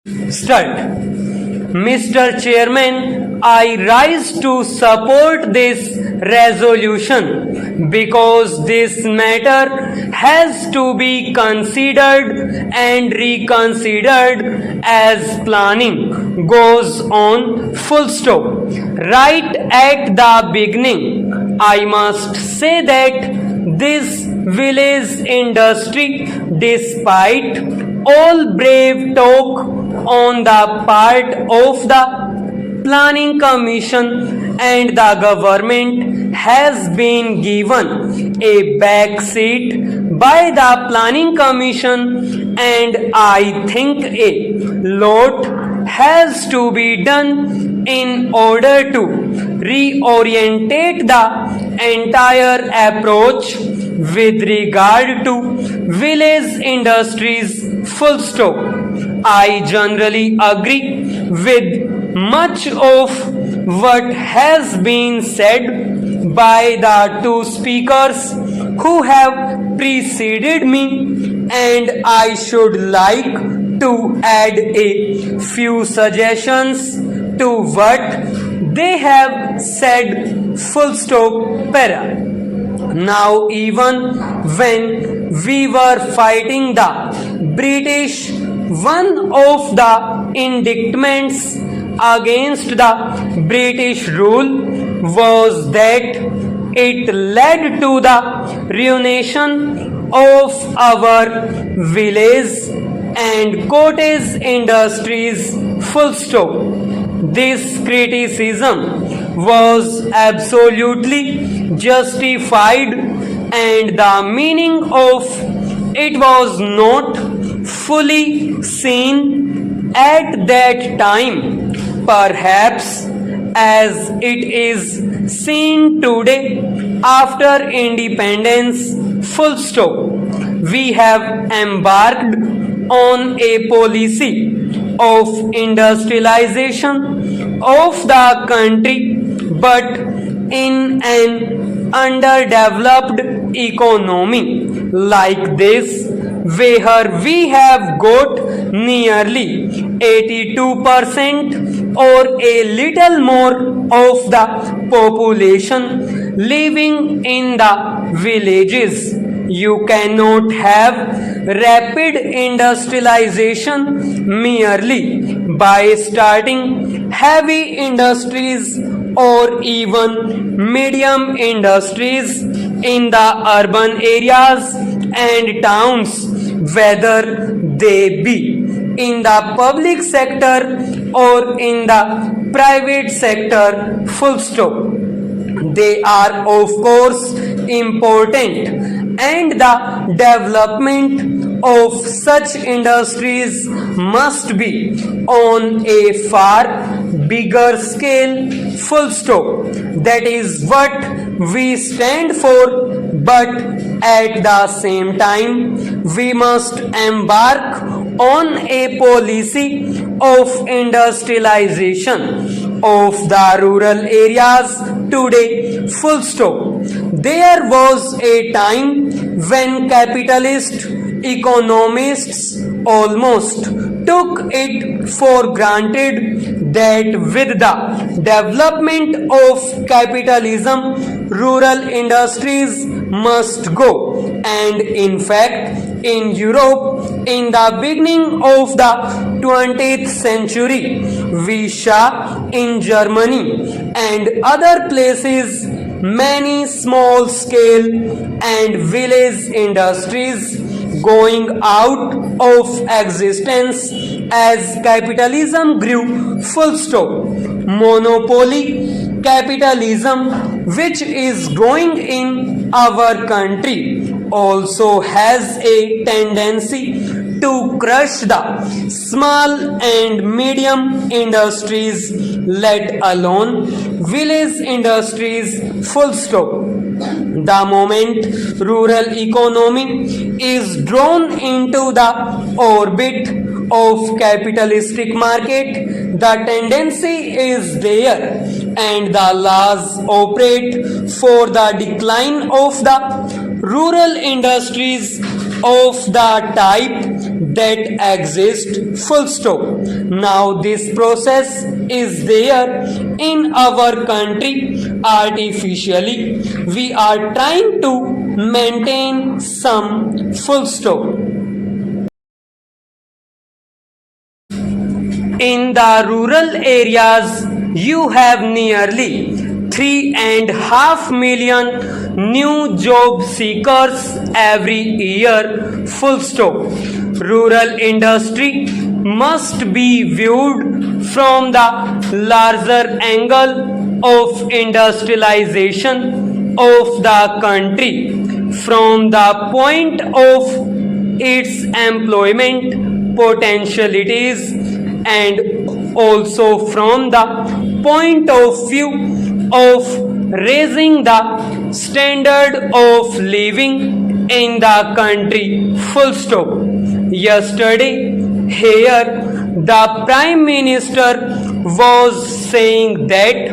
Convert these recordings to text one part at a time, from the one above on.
Start. Mr. Chairman, I rise to support this resolution because this matter has to be considered and reconsidered as planning goes on. Full stop. Right at the beginning, I must say that this village industry, despite all brave talk on the part of the planning commission and the government, has been given a back seat by the planning commission, and I think a lot has to be done in order to reorientate the entire approach with regard to village industries. Full stop. I generally agree with much of what has been said by the two speakers who have preceded me, and I should like to add a few suggestions to what they have said. Full stop. Para. Now, even when we were fighting the British, one of the indictments against the British rule was that it led to the ruination of our village and cottage industries. Full stop. This criticism was absolutely justified, and the meaning of it was not fully seen at that time, perhaps as it is seen today after independence. Full stop. We have embarked on a policy of industrialization of the country, but in an underdeveloped economy like this, where we have got nearly 82% or a little more of the population living in the villages, you cannot have rapid industrialization merely by starting heavy industries or even medium industries in the urban areas and towns, whether they be in the public sector or in the private sector. Full stop. They are of course important, and the development of such industries must be on a far bigger scale. Full stop. That is what we stand for, but at the same time we must embark on a policy of industrialization of the rural areas today. Full stop. There was a time when capitalist economists almost took it for granted that with the development of capitalism, rural industries must go, and in fact, in Europe, in the beginning of the 20th century, we saw in Germany and other places many small scale and village industries going out of existence as capitalism grew. Full stop. Monopoly capitalism, which is growing in our country, also has a tendency to crush the small and medium industries, let alone village industries. Full stop. The moment rural economy is drawn into the orbit of capitalistic market, the tendency is there, and the laws operate for the decline of the rural industries of the type that exist, full stop. Now this process is there in our country artificially. We are trying to maintain some full stop. In the rural areas, you have nearly 3.5 million new job seekers every year, full stop. Rural industry must be viewed from the larger angle of industrialization of the country, from the point of its employment potentialities, and also from the point of view of raising the standard of living in the country, full stop. Yesterday here the Prime Minister was saying that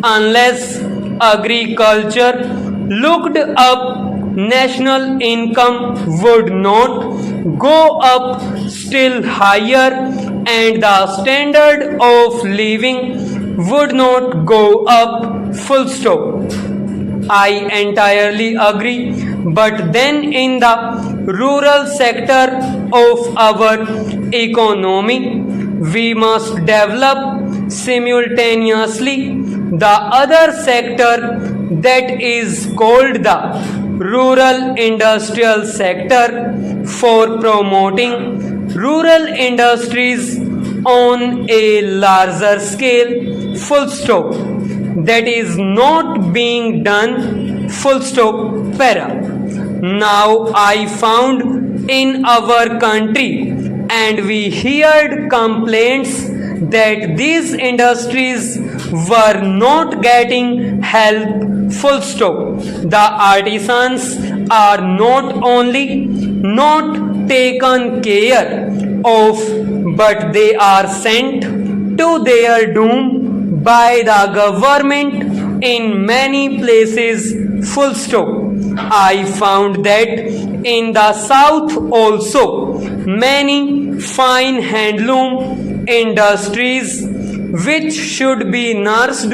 unless agriculture looked up, national income would not go up still higher and the standard of living would not go up, full stop. I entirely agree, but then in the rural sector of our economy, we must develop simultaneously the other sector, that is called the rural industrial sector, for promoting rural industries on a larger scale, full stop. That is not being done, full stop, para. Now I found in our country and we heard complaints that these industries were not getting help, full stop. The artisans are not only not taken care of, but they are sent to their doom by the government in many places, full stop. I found that in the south also many fine handloom industries which should be nursed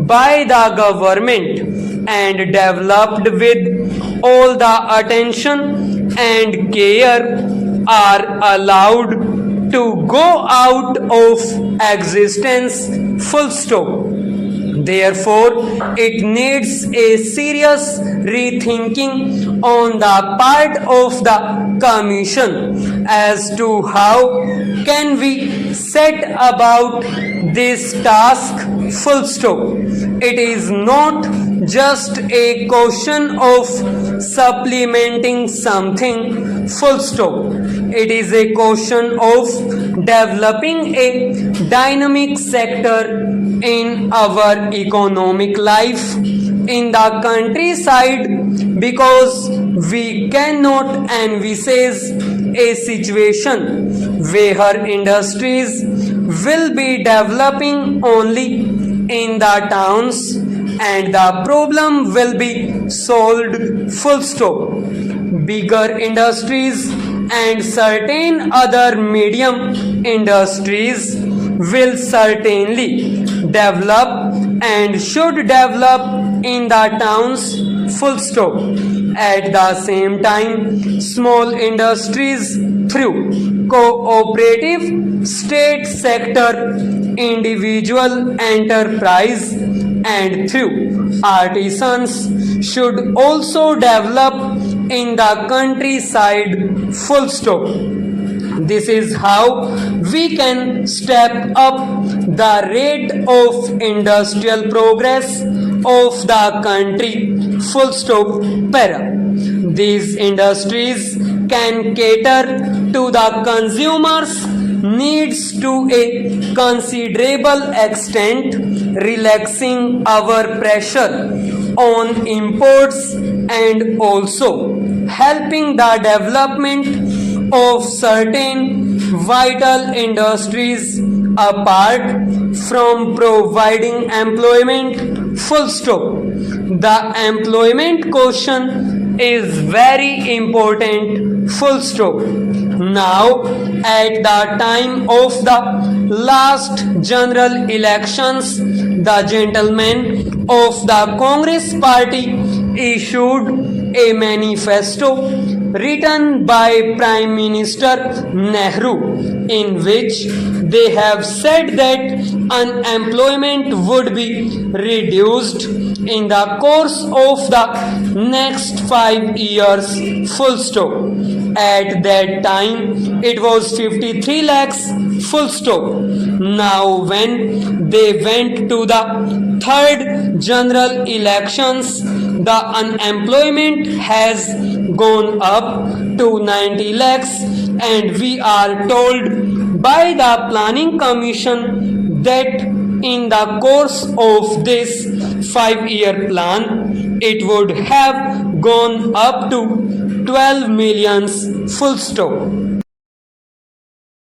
by the government and developed with all the attention and care are allowed to go out of existence, full stop. Therefore, it needs a serious rethinking on the part of the Commission as to how can we set about this task, full stop. It is not just a question of supplementing something, full stop. It is a question of developing a dynamic sector in our economic life in the countryside, because we cannot envisage a situation where industries will be developing only in the towns and the problem will be solved, full stop. Bigger industries and certain other medium industries will certainly develop and should develop in the towns, full stop. At the same time, small industries through cooperative, state sector, individual enterprise and through artisans should also develop in the countryside, full stop. This is how we can step up the rate of industrial progress of the country, full stop, para. These industries can cater to the consumers' needs to a considerable extent, relaxing our pressure on imports and also helping the development of certain vital industries apart from providing employment, full stop. The employment question is very important, full stop. Now, at the time of the last general elections, the gentlemen of the Congress party issued a manifesto written by Prime Minister Nehru, in which they have said that unemployment would be reduced in the course of the next 5 years, full stop. At that time, it was 53 lakhs, full stop. Now, when they went to the third general elections, the unemployment has gone up to 90 lakhs, and we are told by the planning commission that in the course of this 5-year plan, it would have gone up to 12 millions, full stop.